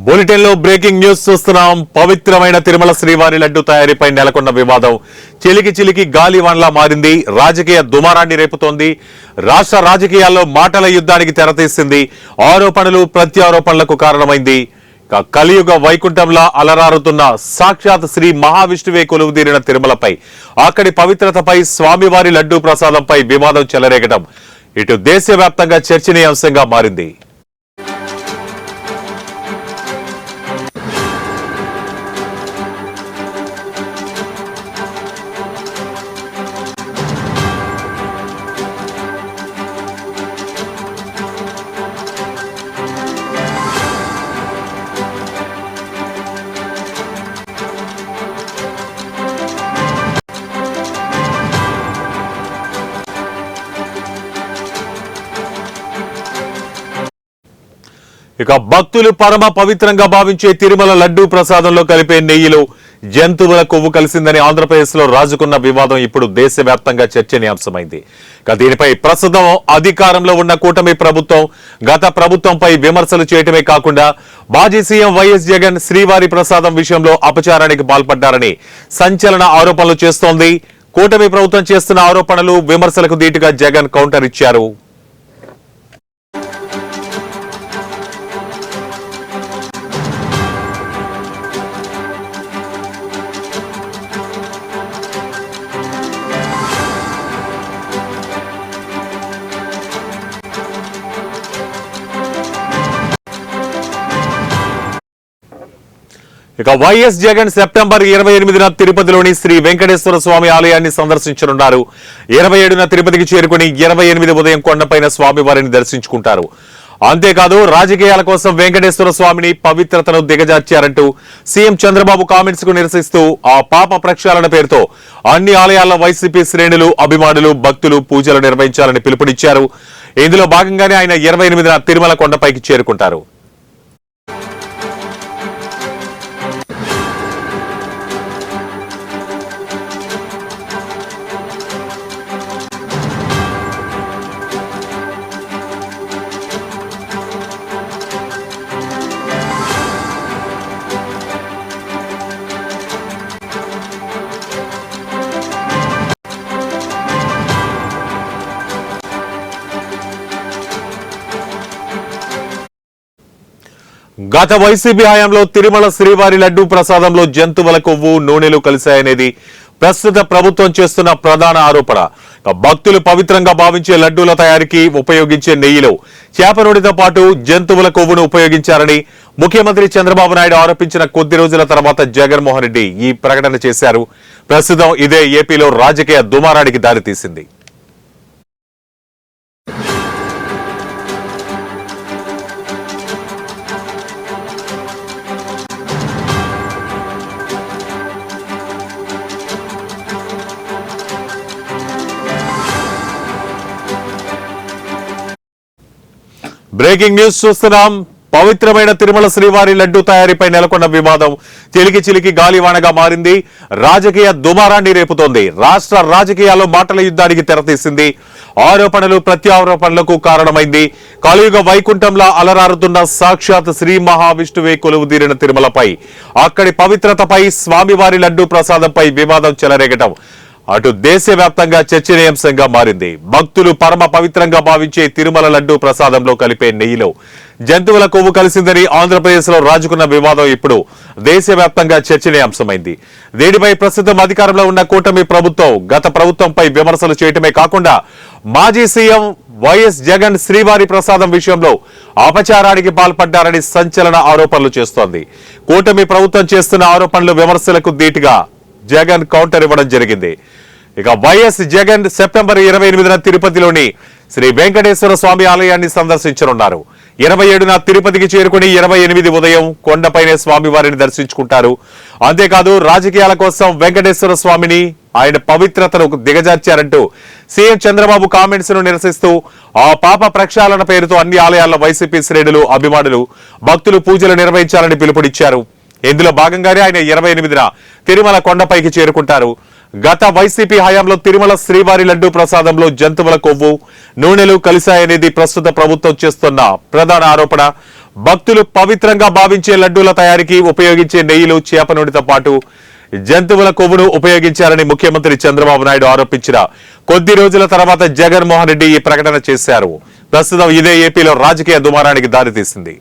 Bulletin లో breaking news చూస్తున్నాం. పవిత్రమైన తిరుమల శ్రీవారి లడ్డు తయారీపై నెలకొన్న వివాదం చిలికి చిలికి గాలివాన్లా మారింది. రాజకీయ దుమారాన్ని రేపుతోంది. రాష్ట్ర రాజకీయాల్లో మాటల యుద్ధానికి తెరతీసింది. ఆరోపణలు ప్రత్యారోపణలకు కారణమైంది. కలియుగ వైకుంఠంలా అలరారుతున్న సాక్షాత్ శ్రీ మహావిష్ణువే కొలువుదీరిన తిరుమలపై, అక్కడి పవిత్రతపై, స్వామివారి లడ్డూ ప్రసాదంపై వివాదం చెలరేగడం ఇటు దేశవ్యాప్తంగా చర్చనీయాంశంగా మారింది. ఇక భక్తులు పరమ పవిత్రంగా భావించే తిరుమల లడ్డూ ప్రసాదంలో కలిపే నెయ్యిలో జంతువుల కొవ్వు కలిసిందని ఆంధ్రప్రదేశ్ లో రాజుకున్న వివాదం ఇప్పుడు దేశవ్యాప్తంగా చర్చనీయాంశమైంది. ఇక దీనిపై ప్రస్తుతం అధికారంలో ఉన్న కూటమి ప్రభుత్వం గత ప్రభుత్వంపై విమర్శలు చేయటమే కాకుండా మాజీ సీఎం వైఎస్ జగన్ శ్రీవారి ప్రసాదం విషయంలో అపచారానికి పాల్పడ్డారని సంచలన ఆరోపణలు చేస్తోంది. కూటమి ప్రభుత్వం చేస్తున్న ఆరోపణలు, విమర్శలకు ధీటుగా జగన్ కౌంటర్ ఇచ్చారు. ఇక వైఎస్ జగన్ సెప్టెంబర్ 28న తిరుపతిలోని శ్రీ వెంకటేశ్వర స్వామి ఆలయాన్ని సందర్శించనున్నారు. 27న తిరుపతికి చేరుకుని 28 ఉదయం కొండపైన స్వామివారిని దర్శించుకుంటారు. అంతేకాదు రాజకీయాల కోసం వెంకటేశ్వర స్వామిని పవిత్రతను దిగజార్చారంటూ సీఎం చంద్రబాబు కామెంట్స్ కు నిరసిస్తూ ఆ పాప ప్రక్షాళన పేరుతో అన్ని ఆలయాల్లో వైసీపీ శ్రేణులు, అభిమానులు, భక్తులు పూజలు నిర్వహించాలని పిలుపునిచ్చారు. ఇందులో భాగంగానే ఆయన 28న తిరుమల కొండపైకి చేరుకుంటారు. గత వైసీపీ హయాంలో తిరుమల శ్రీవారి లడ్డూ ప్రసాదంలో జంతువుల కొవ్వు, నూనెలు కలిశాయనేది ప్రస్తుత ప్రభుత్వం చేస్తున్న ప్రధాన ఆరోపణ. భక్తులు పవిత్రంగా భావించే లడ్డూల తయారీకి ఉపయోగించే నెయ్యిలో చేప నూనెతో పాటు జంతువుల కొవ్వును ఉపయోగించారని ముఖ్యమంత్రి చంద్రబాబు నాయుడు ఆరోపించిన కొద్ది రోజుల తర్వాత జగన్మోహన్ రెడ్డి ఈ ప్రకటన చేశారు. ప్రస్తుతం ఇదే ఏపీలో రాజకీయ దుమారానికి దారితీసింది. బ్రేకింగ్ న్యూస్ చూస్తున్నాం. పవిత్రమైన తిరుమల శ్రీవారి లడ్డూ తయారీపై నెలకొన్న వివాదం చిలికి చిలికి గాలివానగా మారింది. రాజకీయ దుమారాన్ని రేపుతోంది. రాష్ట్ర రాజకీయాల్లో మాటల యుద్ధానికి తెరతీసింది. ఆరోపణలు ప్రత్యారోపణలకు కారణమైంది. కలియుగ వైకుంఠంలా అలరారుతున్న సాక్షాత్ శ్రీ మహావిష్ణువే కొలువుదీరిన తిరుమలపై, అక్కడి పవిత్రతపై, స్వామివారి లడ్డూ ప్రసాదంపై వివాదం చెలరేగటం అటు దేశవ్యాప్తంగా చర్చనీయాంశంగా మారింది. భక్తులు పరమ పవిత్రంగా భావించే తిరుమల లడ్డూ ప్రసాదంలో కలిపే నెయ్యిలో జంతువుల కొవ్వు కలిసిందని ఆంధ్రప్రదేశ్ లో రాజుకున్న వివాదం ఇప్పుడు దేశవ్యాప్తంగా చర్చనీయాంశమైంది. దీనిపై ప్రస్తుతం అధికారంలో ఉన్న కూటమి ప్రభుత్వం గత ప్రభుత్వంపై విమర్శలు చేయటమే కాకుండా మాజీ సీఎం వైఎస్ జగన్ శ్రీవారి ప్రసాదం విషయంలో అపచారానికి పాల్పడ్డారని సంచలన ఆరోపణలు చేస్తోంది. కూటమి ప్రభుత్వం చేస్తున్న ఆరోపణలు, విమర్శలకు ధీటుగా జగన్ కౌంటర్ ఇవ్వడం జరిగింది. ఇక వైఎస్ జగన్ సెప్టెంబర్ 28న తిరుపతిలోని శ్రీ వెంకటేశ్వర స్వామి ఆలయాన్ని సందర్శించనున్నారు. 27న తిరుపతికి చేరుకుని 28 ఉదయం కొండపైనే స్వామివారిని దర్శించుకుంటారు. అంతేకాదు రాజకీయాల కోసం వెంకటేశ్వర స్వామిని, ఆయన పవిత్రతను దిగజార్చారంటూ సీఎం చంద్రబాబు కామెంట్స్ ను నిరసిస్తూ ఆ పాప ప్రక్షాళన పేరుతో అన్ని ఆలయాల్లో వైసీపీ శ్రేణులు, అభిమానులు, భక్తులు పూజలు నిర్వహించాలని పిలుపునిచ్చారు. ఇందులో భాగంగానే ఆయన 28న తిరుమల కొండపైకి చేరుకుంటారు. గత వైసీపీ హయాంలో తిరుమల శ్రీవారి లడ్డూ ప్రసాదంలో జంతువుల కొవ్వు, నూనెలు కలిశాయనేది ప్రస్తుత ప్రభుత్వం చేస్తున్న ప్రధాన ఆరోపణ. భక్తులు పవిత్రంగా భావించే లడ్డూల తయారీకి ఉపయోగించే నెయ్యిలు, చేప నూనెతో పాటు జంతువుల కొవ్వును ఉపయోగించారని ముఖ్యమంత్రి చంద్రబాబు నాయుడు ఆరోపించిన కొద్ది రోజుల తర్వాత జగన్మోహన్ రెడ్డి ఈ ప్రకటన చేశారు. ప్రస్తుతం ఇదే ఏపీలో రాజకీయ దుమారానికి దారితీసింది.